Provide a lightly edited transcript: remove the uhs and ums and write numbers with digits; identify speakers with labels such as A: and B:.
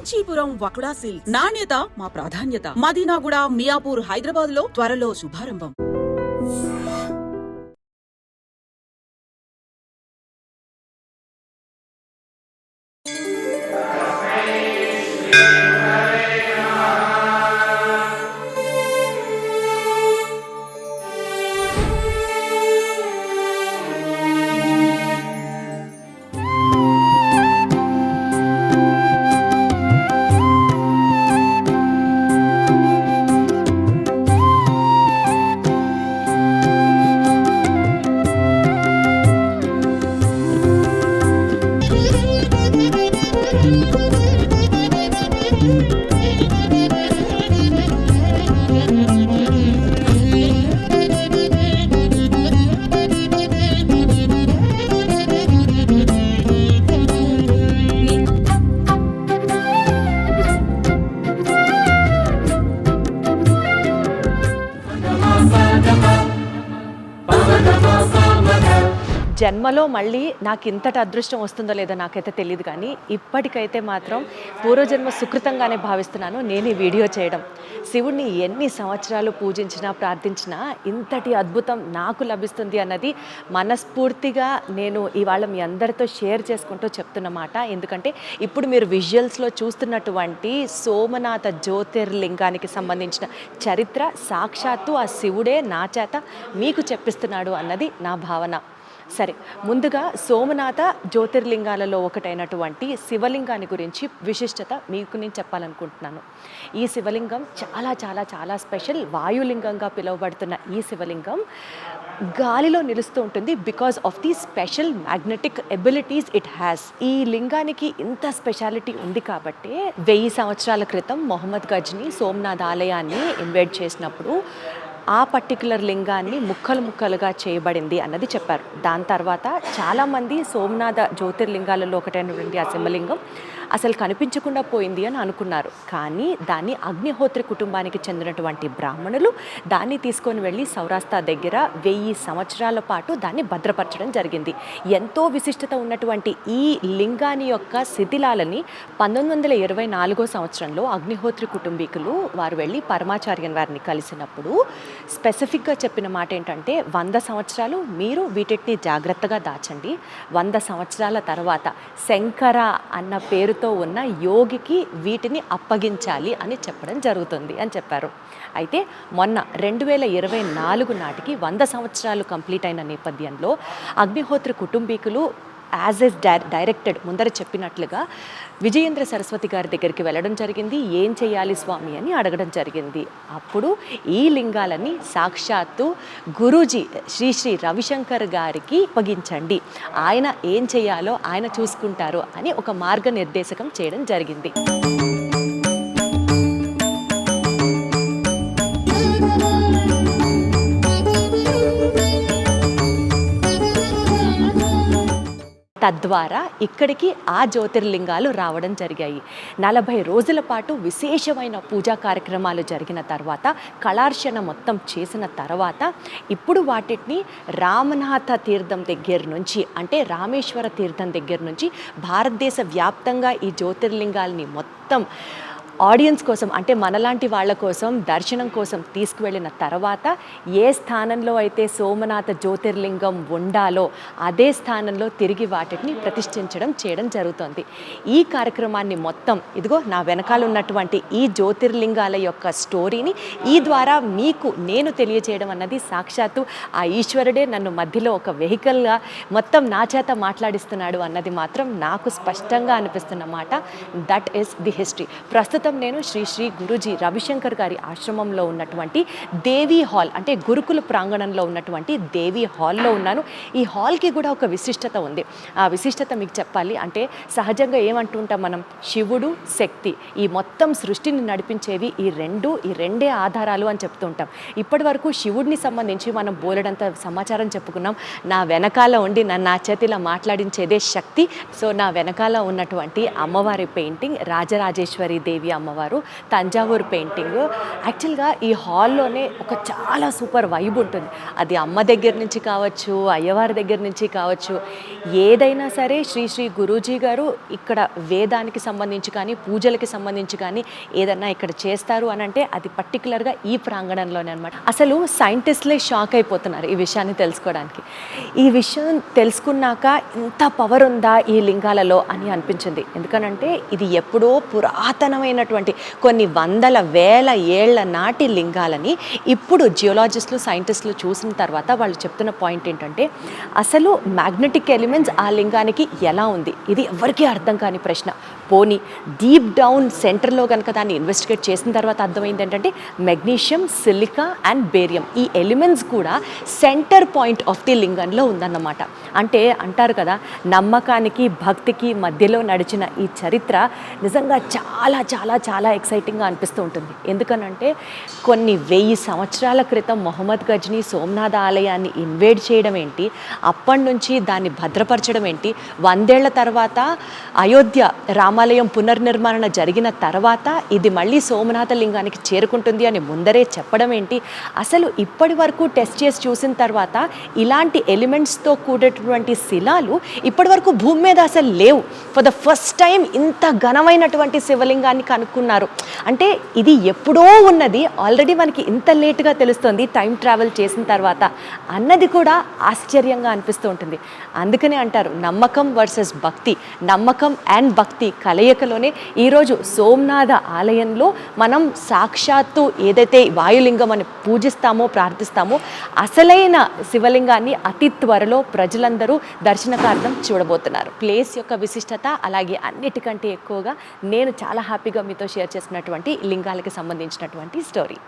A: Kanchipuram వకుడా silks. నాణ్యత మా ప్రాధాన్యత. మదీనాగూడ, మియాపూర్, హైదరాబాద్ లో త్వరలో శుభారంభం.
B: జన్మలో మళ్ళీ నాకు ఇంతటి అదృష్టం వస్తుందో లేదో నాకైతే తెలియదు, కానీ ఇప్పటికైతే మాత్రం పూర్వజన్మ సుకృతంగానే భావిస్తున్నాను నేను ఈ వీడియో చేయడం. శివుడిని ఎన్ని సంవత్సరాలు పూజించినా ప్రార్థించినా ఇంతటి అద్భుతం నాకు లభిస్తుంది అన్నది మనస్ఫూర్తిగా నేను ఇవాళ మీ అందరితో షేర్ చేసుకుంటూ చెప్తున్నమాట. ఎందుకంటే ఇప్పుడు మీరు విజువల్స్లో చూస్తున్నటువంటి సోమనాథ జ్యోతిర్లింగానికి సంబంధించిన చరిత్ర సాక్షాత్తు ఆ శివుడే నా చేత మీకు చెప్పిస్తున్నాడు అన్నది నా భావన. సరే, ముందుగా సోమనాథ జ్యోతిర్లింగాలలో ఒకటైనటువంటి శివలింగాన్ని గురించి విశిష్టత మీకు నేను చెప్పాలనుకుంటున్నాను. ఈ శివలింగం చాలా చాలా చాలా స్పెషల్. వాయులింగంగా పిలువబడుతున్న ఈ శివలింగం గాలిలో నిలుస్తూ ఉంటుంది because of the special magnetic abilities it has. ఈ లింగానికి ఇంత స్పెషాలిటీ ఉంది కాబట్టి 1000 సంవత్సరాల క్రితం మొహమ్మద్ గజ్నీ సోమనాథ్ ఆలయాన్ని ఇన్వైట్ చేసినప్పుడు ఆ పర్టికులర్ లింగాన్ని ముక్కలు ముక్కలుగా చేయబడింది అన్నది చెప్పారు. దాని తర్వాత చాలామంది సోమనాథ జ్యోతిర్లింగాలలో ఒకటైనటువంటి ఆ శివలింగం అసలు కనిపించకుండా పోయింది అని అనుకున్నారు. కానీ దాన్ని అగ్నిహోత్రి కుటుంబానికి చెందినటువంటి బ్రాహ్మణులు దాన్ని తీసుకొని వెళ్ళి సౌరాస్తా దగ్గర 1000 సంవత్సరాల పాటు దాన్ని భద్రపరచడం జరిగింది. ఎంతో విశిష్టత ఉన్నటువంటి ఈ లింగాని యొక్క శిథిలాలని 1924 సంవత్సరంలో అగ్నిహోత్రి కుటుంబీకులు వారు వెళ్ళి పరమాచార్యన్ వారిని కలిసినప్పుడు స్పెసిఫిక్గా చెప్పిన మాట ఏంటంటే 100 సంవత్సరాలు మీరు వీటిని జాగ్రత్తగా దాచండి, 100 సంవత్సరాల తర్వాత శంకర అన్న పేరుతో ఉన్న యోగికి వీటిని అప్పగించాలి అని చెప్పడం జరుగుతుంది అని చెప్పారు. అయితే మొన్న 2024 నాటికి 100 సంవత్సరాలు కంప్లీట్ అయిన నేపథ్యంలో అగ్నిహోత్రి కుటుంబీకులు యాజ్ ఎస్ డైరెక్టెడ్ ముందర చెప్పినట్లుగా విజయేంద్ర సరస్వతి గారి దగ్గరికి వెళ్ళడం జరిగింది. ఏం చేయాలి స్వామి అని అడగడం జరిగింది. అప్పుడు ఈ లింగాలని సాక్షాత్తు గురూజీ శ్రీ శ్రీ రవిశంకర్ గారికి అప్పగించండి, ఆయన ఏం చేయాలో ఆయన చూసుకుంటారు అని ఒక మార్గనిర్దేశకం చేయడం జరిగింది. తద్వారా ఇక్కడికి ఆ జ్యోతిర్లింగాలు రావడం జరిగాయి. 40 రోజుల పాటు విశేషమైన పూజా కార్యక్రమాలు జరిగిన తర్వాత కళార్చన మొత్తం చేసిన తర్వాత ఇప్పుడు వాటిని రామనాథ తీర్థం దగ్గర నుంచి అంటే రామేశ్వర తీర్థం దగ్గర నుంచి భారతదేశ వ్యాప్తంగా ఈ జ్యోతిర్లింగాల్ని మొత్తం ఆడియన్స్ కోసం అంటే మనలాంటి వాళ్ళ కోసం దర్శనం కోసం తీసుకువెళ్ళిన తర్వాత ఏ స్థానంలో అయితే సోమనాథ జ్యోతిర్లింగం ఉండాలో అదే స్థానంలో తిరిగి వాటిని ప్రతిష్ఠించడం చేయడం జరుగుతుంది. ఈ కార్యక్రమాన్ని మొత్తం ఇదిగో నా వెనకాల ఉన్నటువంటి ఈ జ్యోతిర్లింగాల యొక్క స్టోరీని ఈ ద్వారా మీకు నేను తెలియజేయడం అన్నది సాక్షాత్తు ఆ ఈశ్వరుడే నన్ను మధ్యలో ఒక వెహికల్గా మొత్తం నా చేత మాట్లాడిస్తున్నాడు అన్నది మాత్రం నాకు స్పష్టంగా అనిపిస్తున్న మాట. That is the history. ప్రస్తుతం నేను శ్రీ శ్రీ గురూజీ రవిశంకర్ గారి ఆశ్రమంలో ఉన్నటువంటి దేవీ హాల్ అంటే గురుకుల ప్రాంగణంలో ఉన్నటువంటి దేవీ హాల్లో ఉన్నాను. ఈ హాల్కి కూడా ఒక విశిష్టత ఉంది. ఆ విశిష్టత మీకు చెప్పాలి అంటే సహజంగా ఏమంటుంటాం మనం, శివుడు శక్తి ఈ మొత్తం సృష్టిని నడిపించేవి ఈ రెండే ఆధారాలు అని చెప్తుంటాం. ఇప్పటి వరకు శివుడిని సంబంధించి మనం బోలెడంత సమాచారం చెప్పుకున్నాం. నా వెనకాల ఉండి నా చేతిలో మాట్లాడించేదే శక్తి. సో నా వెనకాల ఉన్నటువంటి అమ్మవారి పెయింటింగ్ రాజరాజేశ్వరి దేవి అమ్మవారు, తంజావూరు పెయింటింగ్. యాక్చువల్గా ఈ హాల్లోనే ఒక చాలా సూపర్ వైబ్ ఉంటుంది. అది అమ్మ దగ్గర నుంచి కావచ్చు, అయ్యవారి దగ్గర నుంచి కావచ్చు, ఏదైనా సరే శ్రీ శ్రీ గురూజీ గారు ఇక్కడ వేదానికి సంబంధించి కానీ పూజలకి సంబంధించి కానీ ఏదన్నా ఇక్కడ చేస్తారు అని అంటే అది పర్టికులర్గా ఈ ప్రాంగణంలోనే అనమాట. అసలు సైంటిస్టులే షాక్ అయిపోతున్నారు ఈ విషయాన్ని తెలుసుకోవడానికి. ఈ విషయం తెలుసుకున్నాక ఇంత పవర్ ఉందా ఈ లింగాలలో అని అనిపించింది. ఎందుకనంటే ఇది ఎప్పుడో పురాతనమైనటువంటి కొన్ని వందల వేల ఏళ్ల నాటి లింగాలని ఇప్పుడు జియోలాజిస్టులు సైంటిస్టులు చూసిన తర్వాత వాళ్ళు చెప్తున్న పాయింట్ ఏంటంటే అసలు మ్యాగ్నెటిక్ ఎలిమెంట్స్ ఆ లింగానికి ఎలా ఉంది, ఇది ఎవరికీ అర్థం కాని ప్రశ్న. పోనీ డీప్ డౌన్ సెంటర్లో కనుక దాన్ని ఇన్వెస్టిగేట్ చేసిన తర్వాత అర్థమైంది ఏంటంటే మెగ్నీషియం, సిలికా అండ్ బేరియం ఈ ఎలిమెంట్స్ కూడా సెంటర్ పాయింట్ ఆఫ్ ది లింగంలో ఉందన్నమాట. అంటే అంటారు కదా, నమ్మకానికి భక్తికి మధ్యలో నడిచిన ఈ చరిత్ర నిజంగా చాలా చాలా చాలా ఎక్సైటింగ్గా అనిపిస్తూ ఉంటుంది. ఎందుకనంటే కొన్ని 1000 సంవత్సరాల క్రితం మొహమ్మద్ గజ్నీ సోమనాథ ఆలయాన్ని ఇన్వేడ్ చేయడం ఏంటి, అప్పటి నుంచి దాన్ని భద్రపరచడం ఏంటి, 100 ఏళ్ల తర్వాత అయోధ్య రామాలయం పునర్నిర్మాణ జరిగిన తర్వాత ఇది మళ్ళీ సోమనాథ లింగానికి చేరుకుంటుంది అని ముందరే చెప్పడం ఏంటి, అసలు ఇప్పటి వరకు టెస్ట్ చేసి చూసిన తర్వాత ఇలాంటి ఎలిమెంట్స్తో కూడినటువంటి శిలాలు ఇప్పటి వరకు భూమి మీద అసలు లేవు. ఫర్ ద ఫస్ట్ టైం ఇంత ఘనమైనటువంటి శివలింగాన్ని కనుక్కున్నారు. అంటే ఇది ఎప్పుడో ఉన్నది, ఆల్రెడీ మనకి ఇంత లేటుగా తెలుస్తుంది టైం ట్రావెల్ చేసిన తర్వాత అన్నది కూడా ఆశ్చర్యంగా అనిపిస్తూ ఉంటుంది. అందుకనే అంటారు నమ్మకం వర్సెస్ భక్తి, నమ్మకం అండ్ భక్తి కలయికలోనే ఈరోజు సోమనాథ ఆలయంలో మనం సాక్షాత్తు ఏదైతే వాయులింగం అని పూజిస్తామో ప్రార్థిస్తామో అసలైన శివలింగాన్ని అతి త్వరలో ప్రజలందరూ దర్శనకార్థం చూడబోతున్నారు. ప్లేస్ యొక్క విశిష్టత అలాగే అన్నిటికంటే ఎక్కువగా నేను చాలా హ్యాపీగా మీతో షేర్ చేసినటువంటి లింగాలకి సంబంధించినటువంటి స్టోరీ.